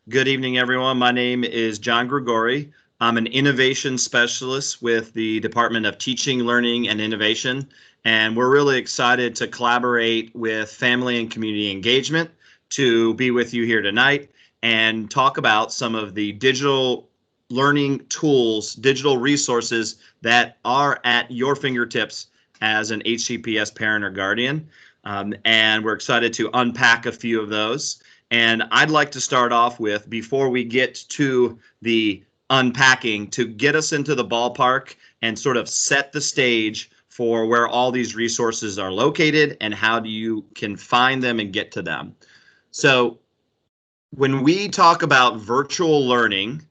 Good evening, everyone. My name is John Grigori. I'm an innovation specialist with the Department of Teaching, Learning, and Innovation, and we're really excited to collaborate with family and community engagement to be with you here tonight and talk about some of the digital learning tools, digital resources that are at your fingertips as an HCPS parent or guardian. And we're excited to unpack a few of those. And I'd like to start off with, before we get to the unpacking, to get us into the ballpark and sort of set the stage for where all these resources are located and how you can find them and get to them. So when we talk about virtual learning,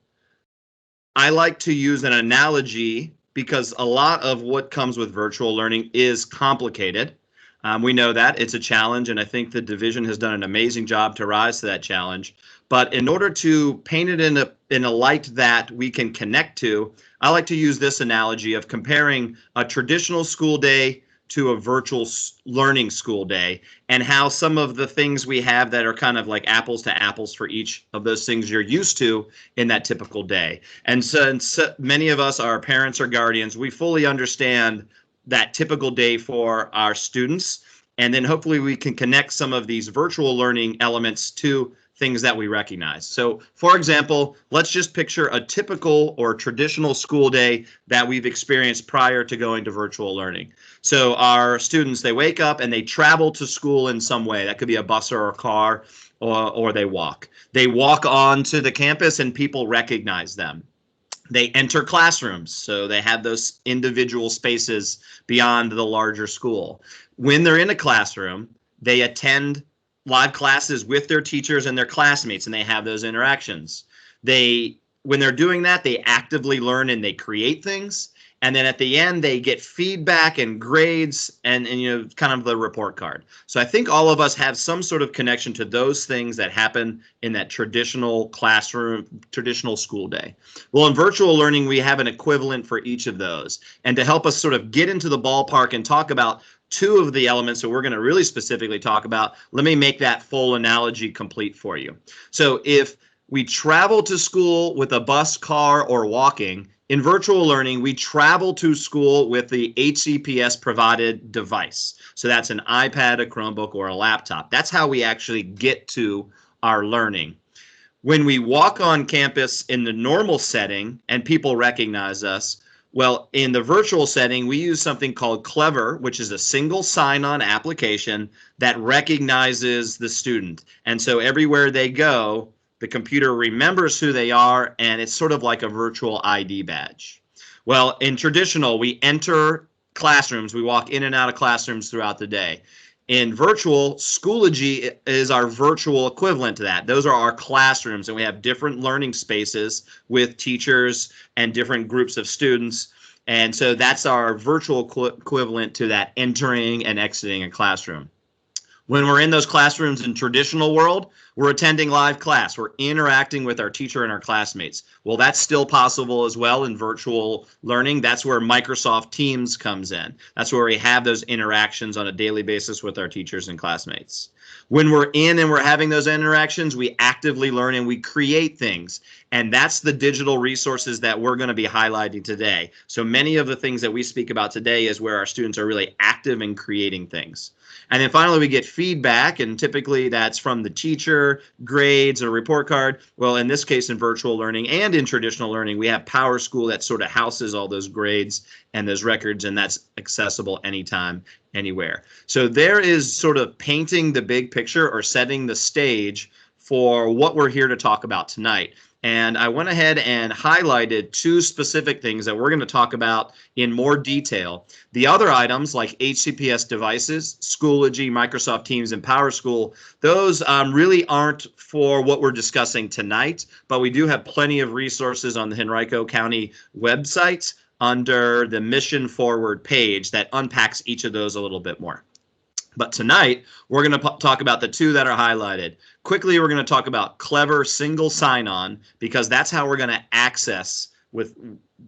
I like to use an analogy because a lot of what comes with virtual learning is complicated. We know that it's a challenge, and I think the division has done an amazing job to rise to that challenge. But in order to paint it in a light that we can connect to, I like to use this analogy of comparing a traditional school day to a virtual learning school day, and how some of the things we have that are kind of like apples to apples for each of those things you're used to in that typical day. And since many of us are parents or guardians, we fully understand that typical day for our students. And then hopefully we can connect some of these virtual learning elements to things that we recognize. So for example, let's just picture a typical or traditional school day that we've experienced prior to going to virtual learning. So our students, they wake up and they travel to school in some way. That could be a bus or a car, or they walk. They walk onto the campus and people recognize them. They enter classrooms, so they have those individual spaces beyond the larger school. When they're in a classroom, they attend live classes with their teachers and their classmates, and they have those interactions. When they're doing that, they actively learn and they create things. And then at the end, they get feedback and grades and kind of the report card. So I think all of us have some sort of connection to those things that happen in that traditional classroom, traditional school day. Well, in virtual learning, we have an equivalent for each of those. And to help us sort of get into the ballpark and talk about two of the elements that we're going to really specifically talk about, let me make that full analogy complete for you. So if we travel to school with a bus, car, or walking, in virtual learning, we travel to school with the HCPS provided device. So that's an iPad, a Chromebook, or a laptop. That's how we actually get to our learning. When we walk on campus in the normal setting and people recognize us, well, in the virtual setting, we use something called Clever, which is a single sign-on application that recognizes the student. And so everywhere they go, the computer remembers who they are, and it's sort of like a virtual ID badge. Well, in traditional, we enter classrooms. We walk in and out of classrooms throughout the day. In virtual, Schoology is our virtual equivalent to that. Those are our classrooms, and we have different learning spaces with teachers and different groups of students. And so that's our virtual equivalent to that entering and exiting a classroom. When we're in those classrooms in traditional world, we're attending live class. We're interacting with our teacher and our classmates. Well, that's still possible as well in virtual learning. That's where Microsoft Teams comes in. That's where we have those interactions on a daily basis with our teachers and classmates. When we're in and we're having those interactions, we actively learn and we create things. And that's the digital resources that we're going to be highlighting today. So many of the things that we speak about today is where our students are really active in creating things. And then finally, we get feedback, and typically that's from the teacher, grades, or report card. Well, in this case, in virtual learning and in traditional learning, we have Power School that sort of houses all those grades and those records, and that's accessible anytime, anywhere. So there is sort of painting the big picture or setting the stage for what we're here to talk about tonight. And I went ahead and highlighted two specific things that we're going to talk about in more detail. The other items like HCPS devices, Schoology, Microsoft Teams, and PowerSchool, those really aren't for what we're discussing tonight, but we do have plenty of resources on the Henrico County website under the Mission Forward page that unpacks each of those a little bit more. But tonight, we're going to talk about the two that are highlighted. Quickly, we're going to talk about Clever single sign-on, because that's how we're going to access, with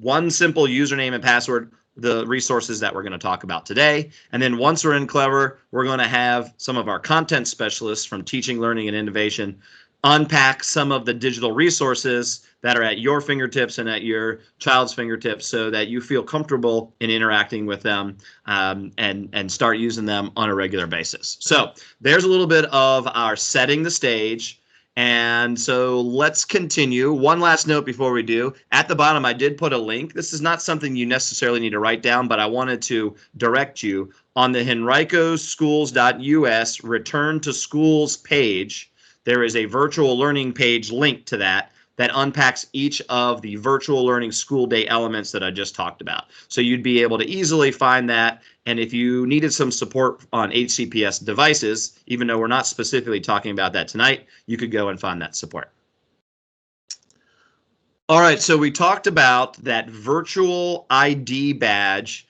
one simple username and password, the resources that we're going to talk about today. And then once we're in Clever, we're going to have some of our content specialists from Teaching, Learning, and Innovation unpack some of the digital resources that are at your fingertips and at your child's fingertips so that you feel comfortable in interacting with them, and start using them on a regular basis. So there's a little bit of our setting the stage. And so let's continue. One last note before we do. At the bottom, I did put a link. This is not something you necessarily need to write down, but I wanted to direct you on the henricoschools.us Return to Schools page. There is a virtual learning page linked to that unpacks each of the virtual learning school day elements that I just talked about. So you'd be able to easily find that. And if you needed some support on HCPS devices, even though we're not specifically talking about that tonight, you could go and find that support. All right, so we talked about that virtual ID badge.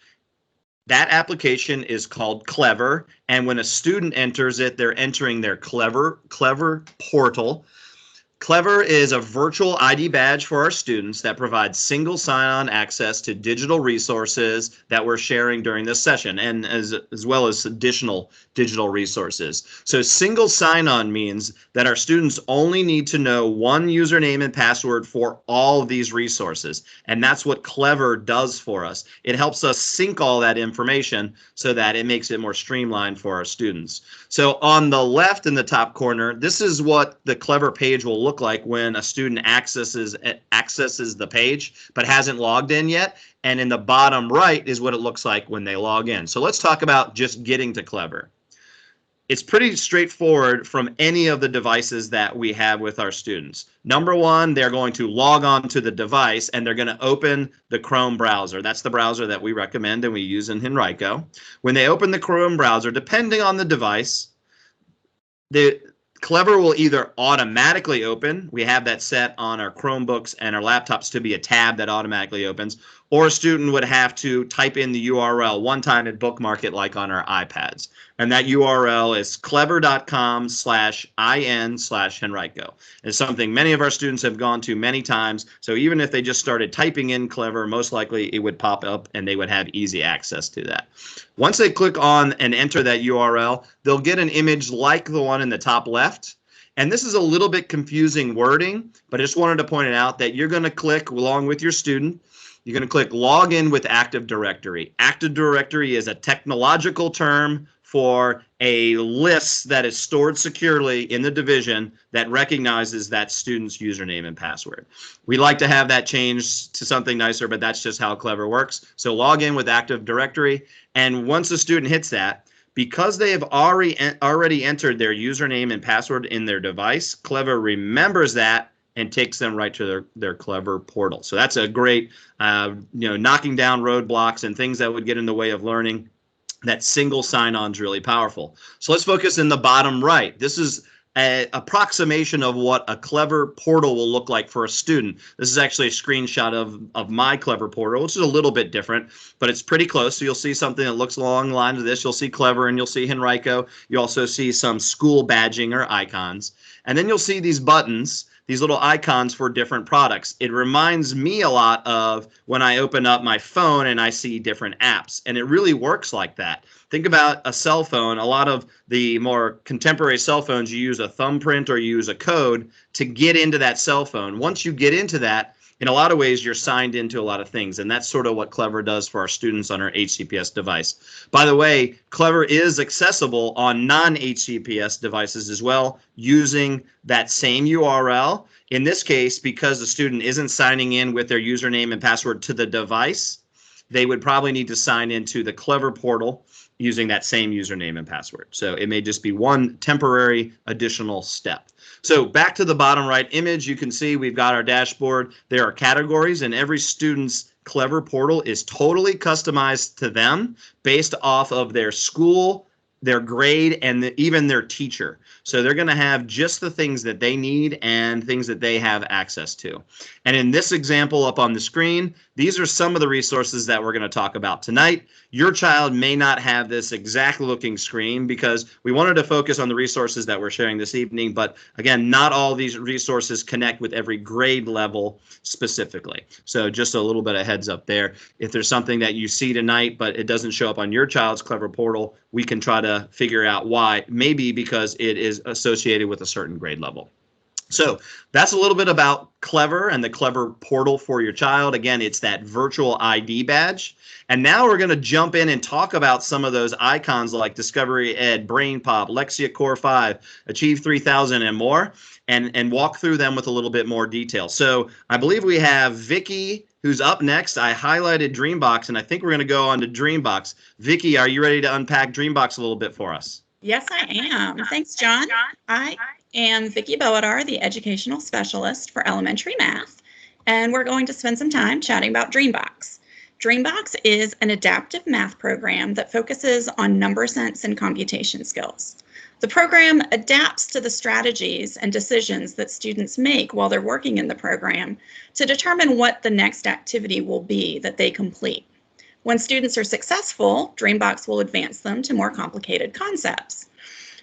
That application is called Clever, and when a student enters it, they're entering their Clever portal. Clever is a virtual ID badge for our students that provides single sign-on access to digital resources that we're sharing during this session, and as well as additional digital resources. So single sign-on means that our students only need to know one username and password for all of these resources, and that's what Clever does for us. It helps us sync all that information so that it makes it more streamlined for our students. So on the left in the top corner, this is what the Clever page will look like when a student accesses the page but hasn't logged in yet. And in the bottom right is what it looks like when they log in. So let's talk about just getting to Clever. It's pretty straightforward from any of the devices that we have with our students. Number one, they're going to log on to the device and they're going to open the Chrome browser. That's the browser that we recommend and we use in Henrico. When they open the Chrome browser, depending on the device, the Clever will either automatically open. We have that set on our Chromebooks and our laptops to be a tab that automatically opens, or a student would have to type in the URL one time and bookmark it like on our iPads. And that URL is clever.com/in/Henrico. It's something many of our students have gone to many times. So even if they just started typing in Clever, most likely it would pop up and they would have easy access to that. Once they click on and enter that URL, they'll get an image like the one in the top left. And this is a little bit confusing wording, but I just wanted to point it out that you're going to click along with your student. You're going to click Log in with Active Directory. Active Directory is a technological term for a list that is stored securely in the division that recognizes that student's username and password. We like to have that changed to something nicer, but that's just how Clever works. So log in with Active Directory, and once the student hits that, because they have already entered their username and password in their device, Clever remembers that and takes them right to their Clever portal. So that's a great, knocking down roadblocks and things that would get in the way of learning. That single sign-on is really powerful. So let's focus in the bottom right. This is an approximation of what a Clever portal will look like for a student. This is actually a screenshot of my Clever portal, which is a little bit different, but it's pretty close. So you'll see something that looks along the lines of this. You'll see Clever and you'll see Henrico. You also see some school badging or icons. And then you'll see these buttons, these little icons for different products. It reminds me a lot of when I open up my phone and I see different apps, and it really works like that. Think about a cell phone. A lot of the more contemporary cell phones, you use a thumbprint or you use a code to get into that cell phone. Once you get into that, in a lot of ways, you're signed into a lot of things, and that's sort of what Clever does for our students on our HCPS device. By the way, Clever is accessible on non-HCPS devices as well, using that same URL. In this case, because the student isn't signing in with their username and password to the device, they would probably need to sign into the Clever portal using that same username and password. So it may just be one temporary additional step. So back to the bottom right image, you can see we've got our dashboard. There are categories, and every student's Clever portal is totally customized to them based off of their school, their grade, and even their teacher. So they're going to have just the things that they need and things that they have access to. And in this example up on the screen, these are some of the resources that we're going to talk about tonight. Your child may not have this exact looking screen because we wanted to focus on the resources that we're sharing this evening. But again, not all these resources connect with every grade level specifically. So just a little bit of heads up there. If there's something that you see tonight, but it doesn't show up on your child's Clever portal, we can try to figure out why. Maybe because it is associated with a certain grade level. So that's a little bit about Clever and the Clever portal for your child. Again, it's that virtual ID badge. And now we're going to jump in and talk about some of those icons like Discovery Ed, Brain Pop, Lexia Core 5, Achieve 3000, and more, and walk through them with a little bit more detail. So I believe we have Vicki, who's up next. I highlighted Dreambox, and I think we're going to go on to Dreambox. Vicki, are you ready to unpack Dreambox a little bit for us? Yes, I am. Thanks, John. I am Vicki Boadar, the Educational Specialist for Elementary Math, and we're going to spend some time chatting about Dreambox. Dreambox is an adaptive math program that focuses on number sense and computation skills. The program adapts to the strategies and decisions that students make while they're working in the program to determine what the next activity will be that they complete. When students are successful, Dreambox will advance them to more complicated concepts.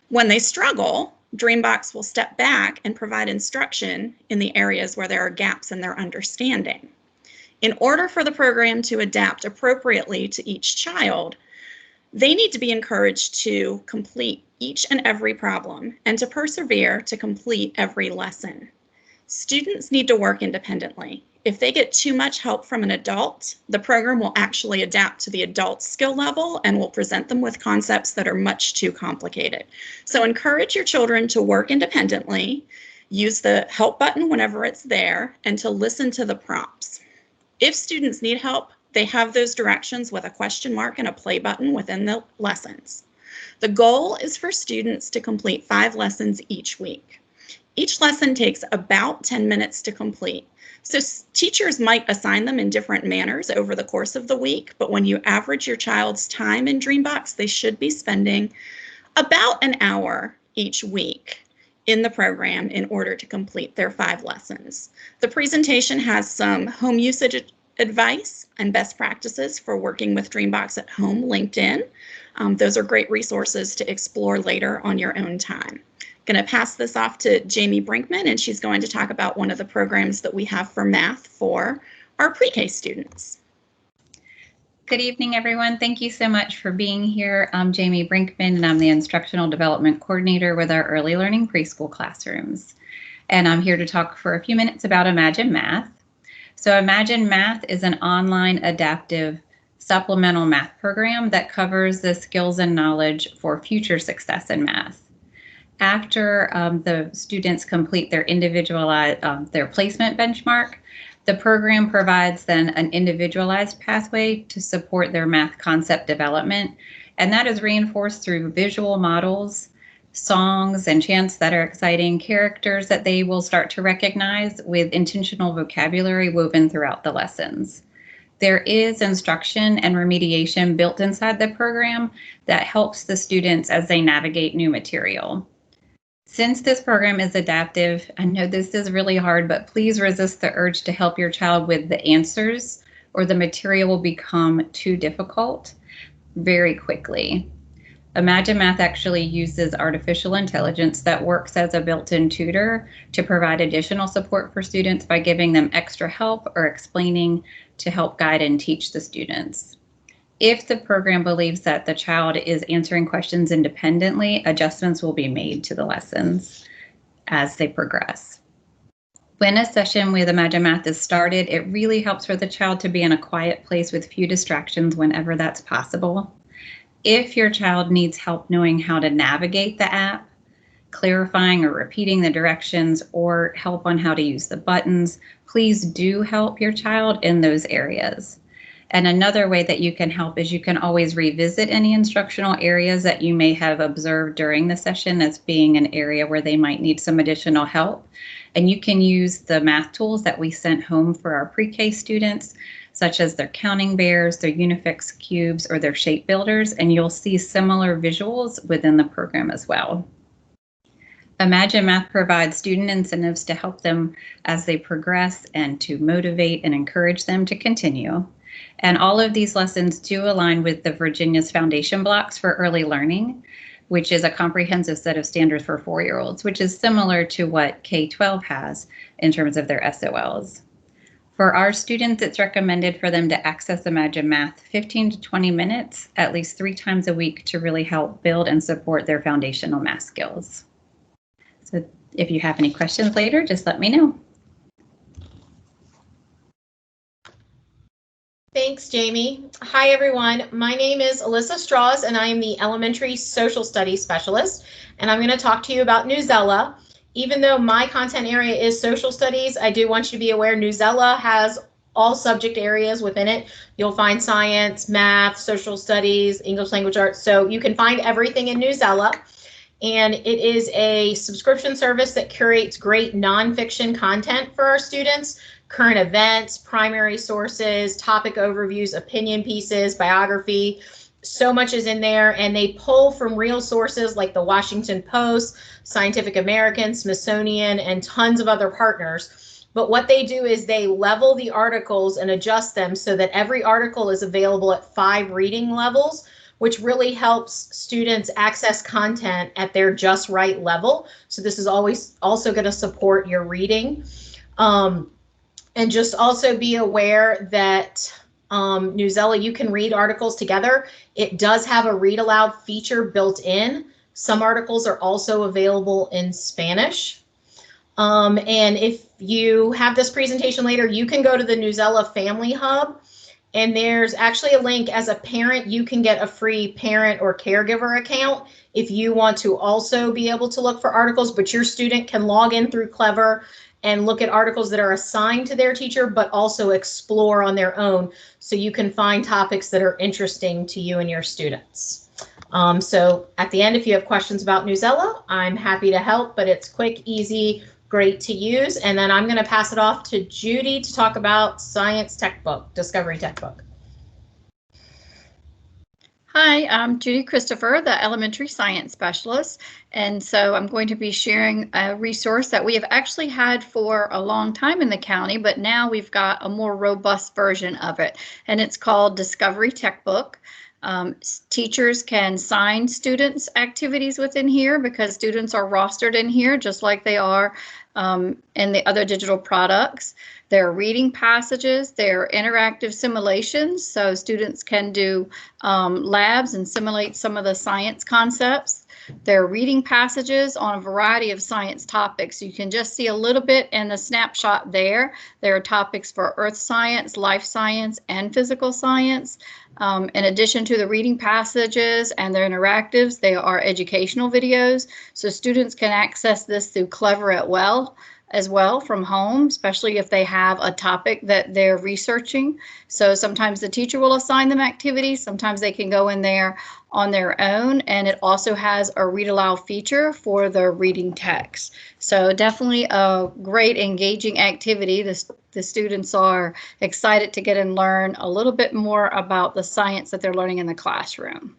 When they struggle, Dreambox will step back and provide instruction in the areas where there are gaps in their understanding. In order for the program to adapt appropriately to each child, they need to be encouraged to complete each and every problem and to persevere to complete every lesson. Students need to work independently. If they get too much help from an adult, the program will actually adapt to the adult's skill level and will present them with concepts that are much too complicated. So encourage your children to work independently, use the help button whenever it's there, and to listen to the prompts. If students need help, they have those directions with a question mark and a play button within the lessons. The goal is for students to complete 5 lessons each week. Each lesson takes about 10 minutes to complete. So teachers might assign them in different manners over the course of the week, but when you average your child's time in Dreambox, they should be spending about an hour each week in the program in order to complete their 5 lessons. The presentation has some home usage advice and best practices for working with Dreambox at home linked in. Those are great resources to explore later on your own time. Going to pass this off to Jamie Brinkman, and she's going to talk about one of the programs that we have for math for our pre-K students. Good evening, everyone. Thank you so much for being here. I'm Jamie Brinkman, and I'm the Instructional Development Coordinator with our Early Learning Preschool classrooms. And I'm here to talk for a few minutes about Imagine Math. So Imagine Math is an online adaptive supplemental math program that covers the skills and knowledge for future success in math. After the students complete their individualized, their placement benchmark, the program provides then an individualized pathway to support their math concept development, and that is reinforced through visual models, songs and chants that are exciting, characters that they will start to recognize with intentional vocabulary woven throughout the lessons. There is instruction and remediation built inside the program that helps the students as they navigate new material. Since this program is adaptive, I know this is really hard, but please resist the urge to help your child with the answers or the material will become too difficult very quickly. Imagine Math actually uses artificial intelligence that works as a built-in tutor to provide additional support for students by giving them extra help or explaining to help guide and teach the students. If the program believes that the child is answering questions independently, adjustments will be made to the lessons as they progress. When a session with Imagine Math is started, it really helps for the child to be in a quiet place with few distractions whenever that's possible. If your child needs help knowing how to navigate the app, clarifying or repeating the directions, or help on how to use the buttons, please do help your child in those areas. And another way that you can help is you can always revisit any instructional areas that you may have observed during the session as being an area where they might need some additional help. And you can use the math tools that we sent home for our pre-K students, such as their counting bears, their Unifix cubes, or their shape builders, and you'll see similar visuals within the program as well. Imagine Math provides student incentives to help them as they progress and to motivate and encourage them to continue. And all of these lessons do align with the Virginia's Foundation Blocks for Early Learning, which is a comprehensive set of standards for 4-year-olds, which is similar to what K-12 has in terms of their SOLs. For our students, it's recommended for them to access Imagine Math 15 to 20 minutes at least 3 times a week to really help build and support their foundational math skills. So If you have any questions later, just let me know. Thanks, Jamie. Hi, everyone. My name is Alyssa Strauss, and I am the Elementary Social Studies Specialist, and I'm going to talk to you about Newsela. Even though my content area is social studies, I do want you to be aware Newsela has all subject areas within it. You'll find science, math, social studies, English language arts, so you can find everything in Newsela. And it is a subscription service that curates great nonfiction content for our students. Current events, primary sources, topic overviews, opinion pieces, biography. So much is in there, and they pull from real sources like the Washington Post, Scientific American, Smithsonian, and tons of other partners. But what they do is they level the articles and adjust them so that every article is available at 5 reading levels, which really helps students access content at their just right level. So this is always also going to support your reading. And just also be aware that Newsela, you can read articles together. It does have a read aloud feature built in. Some articles are also available in Spanish. And if you have this presentation later, you can go to the Newsela Family Hub, and there's actually a link. As a parent, you can get a free parent or caregiver account if you want to also be able to look for articles, but your student can log in through Clever and look at articles that are assigned to their teacher, but also explore on their own, so you can find topics that are interesting to you and your students. So at the end, if you have questions about Newsela, I'm happy to help, but it's quick, easy, great to use. And then I'm going to pass it off to Judy to talk about Science Textbook, Discovery Textbook. Hi, I'm Judy Christopher, the Elementary Science Specialist, and so I'm going to be sharing a resource that we have actually had for a long time in the county, but now we've got a more robust version of it, and it's called Discovery Textbook. Teachers can sign students' activities within here because students are rostered in here just like they are in the other digital products. There are reading passages, there are interactive simulations, so students can do labs and simulate some of the science concepts. There are reading passages on a variety of science topics. You can just see a little bit in the snapshot there. There are topics for earth science, life science, and physical science. In addition to the reading passages and their interactives, they are educational videos, so students can access this through Clever as well from home, especially if they have a topic that they're researching. So sometimes the teacher will assign them activities, sometimes they can go in there on their own, and it also has a read aloud feature for the reading text. So definitely a great engaging activity. The students are excited to get and learn a little bit more about the science that they're learning in the classroom.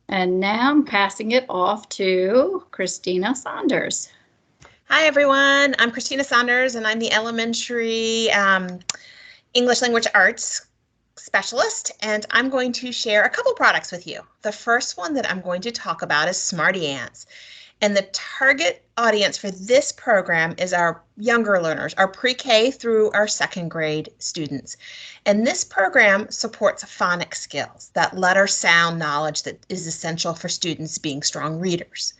And now I'm passing it off to Christina Saunders. Hi, everyone. I'm Christina Saunders, and I'm the Elementary English Language Arts Specialist, and I'm going to share a couple products with you. The first one that I'm going to talk about is Smarty Ants, and the target audience for this program is our younger learners, our pre-K through our second grade students. And this program supports phonics skills, that letter sound knowledge that is essential for students being strong readers.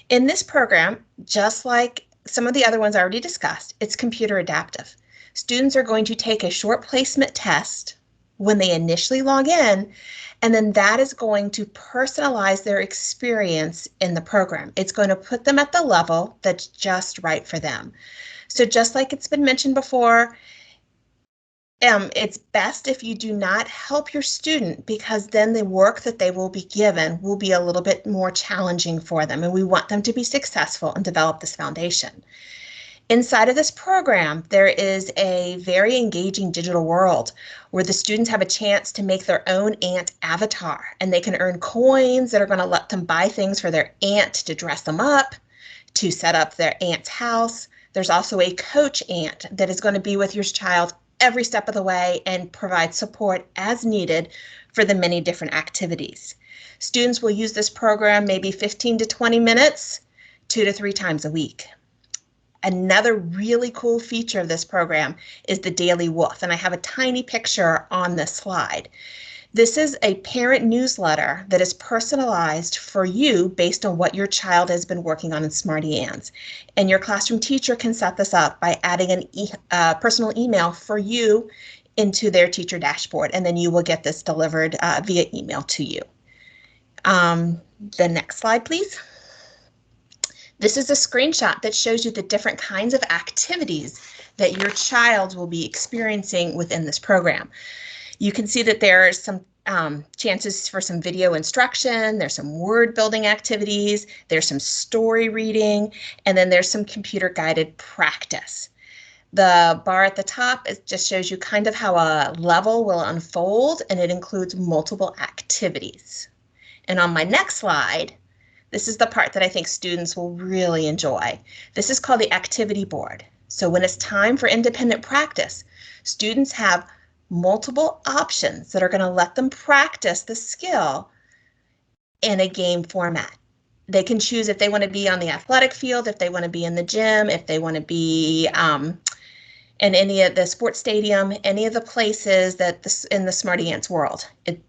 In this program, just like some of the other ones I already discussed, it's computer adaptive. Students are going to take a short placement test when they initially log in, and then that is going to personalize their experience in the program. It's going to put them at the level that's just right for them. So just like it's been mentioned before, it's best if you do not help your student, because then the work that they will be given will be a little bit more challenging for them, and we want them to be successful and develop this foundation. Inside of this program, there is a very engaging digital world where the students have a chance to make their own ant avatar, and they can earn coins that are going to let them buy things for their ant to dress them up, to set up their ant's house. There's also a coach ant that is going to be with your child every step of the way and provide support as needed for the many different activities. Students will use this program maybe 15 to 20 minutes, 2 to 3 times a week. Another really cool feature of this program is the Daily Woof, and I have a tiny picture on this slide. This is a parent newsletter that is personalized for you based on what your child has been working on in Smarty Ants. And your classroom teacher can set this up by adding a personal email for you into their teacher dashboard, and then you will get this delivered via email to you. The next slide, please. This is a screenshot that shows you the different kinds of activities that your child will be experiencing within this program. You can see that there are some chances for some video instruction, there's some word building activities, there's some story reading, and then there's some computer guided practice. The bar at the top just shows you kind of how a level will unfold, and it includes multiple activities. And on my next slide, this is the part that I think students will really enjoy. This is called the activity board. So when it's time for independent practice, students have multiple options that are going to let them practice the skill in a game format. They can choose if they want to be on the athletic field, if they want to be in the gym, if they want to be in any of the sports stadium, any of the places that in the Smarty Ants world.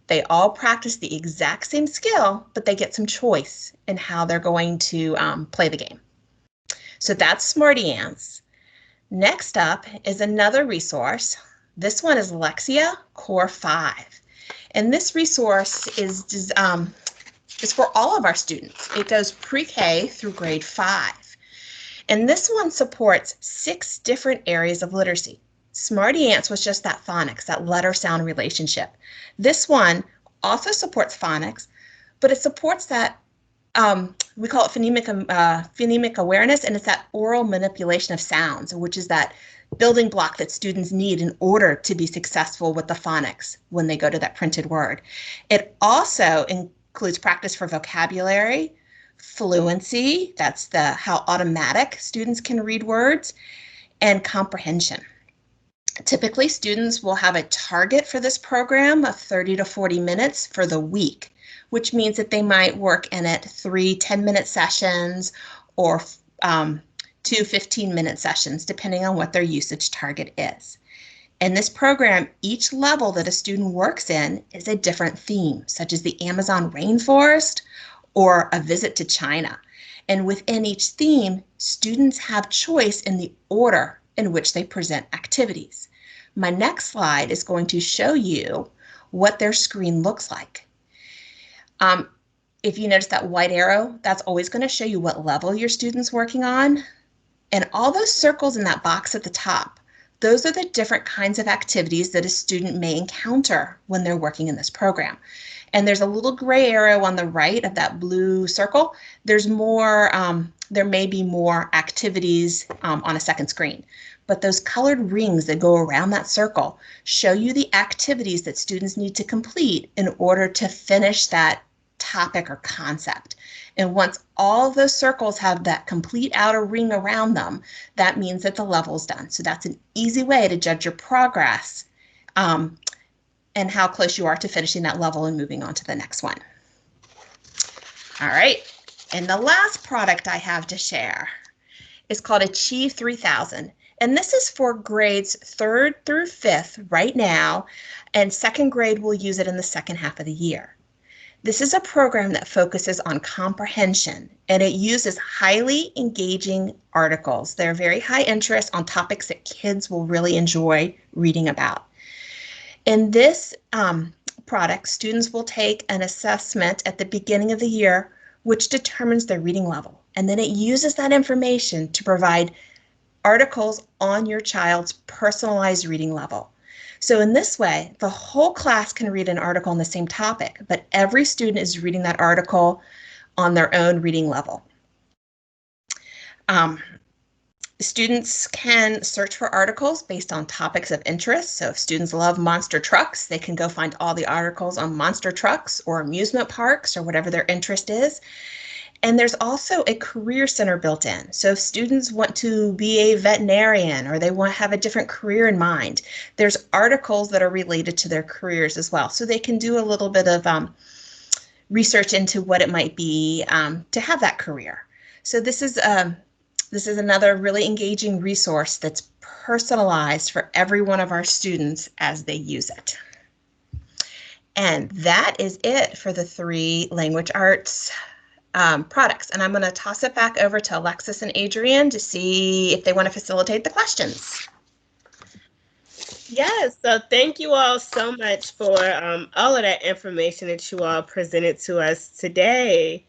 They all practice the exact same skill, but they get some choice in how they're going to play the game. So that's Smarty Ants. Next up is another resource. This one is Lexia Core 5. And this resource is for all of our students. It goes pre-K through grade 5. And this one supports 6 different areas of literacy. Smarty Ants was just that phonics, that letter-sound relationship. This one also supports phonics, but it supports that, we call it phonemic awareness, and it's that oral manipulation of sounds, which is that building block that students need in order to be successful with the phonics when they go to that printed word. It also includes practice for vocabulary, fluency, that's how automatic students can read words, and comprehension. Typically, students will have a target for this program of 30 to 40 minutes for the week, which means that they might work in it 3 10-minute sessions or 2 15-minute sessions, depending on what their usage target is. In this program, each level that a student works in is a different theme, such as the Amazon rainforest or a visit to China. And within each theme, students have choice in the order in which they present activities. My next slide is going to show you what their screen looks like. If you notice that white arrow, that's always going to show you what level your student's working on. And all those circles in that box at the top, those are the different kinds of activities that a student may encounter when they're working in this program. And there's a little gray arrow on the right of that blue circle. There's more, there may be more activities on a second screen. But those colored rings that go around that circle show you the activities that students need to complete in order to finish that topic or concept. And once all of those circles have that complete outer ring around them, that means that the level's done. So that's an easy way to judge your progress and how close you are to finishing that level and moving on to the next one. All right, and the last product I have to share is called Achieve 3000. And this is for grades 3rd through 5th right now, and 2nd grade will use it in the second half of the year. This is a program that focuses on comprehension, and it uses highly engaging articles. They're very high interest on topics that kids will really enjoy reading about. In this product, students will take an assessment at the beginning of the year, which determines their reading level. And then it uses that information to provide articles on your child's personalized reading level. So in this way, the whole class can read an article on the same topic, but every student is reading that article on their own reading level. Students can search for articles based on topics of interest. So if students love monster trucks, they can go find all the articles on monster trucks or amusement parks or whatever their interest is. And there's also a career center built in. So if students want to be a veterinarian or they want to have a different career in mind, there's articles that are related to their careers as well. So they can do a little bit of research into what it might be to have that career. So this is another really engaging resource that's personalized for every one of our students as they use it. And that is it for the 3 language arts products. And I'm going to toss it back over to Alexis and Adrian to see if they want to facilitate the questions. Yes, so thank you all so much for all of that information that you all presented to us today.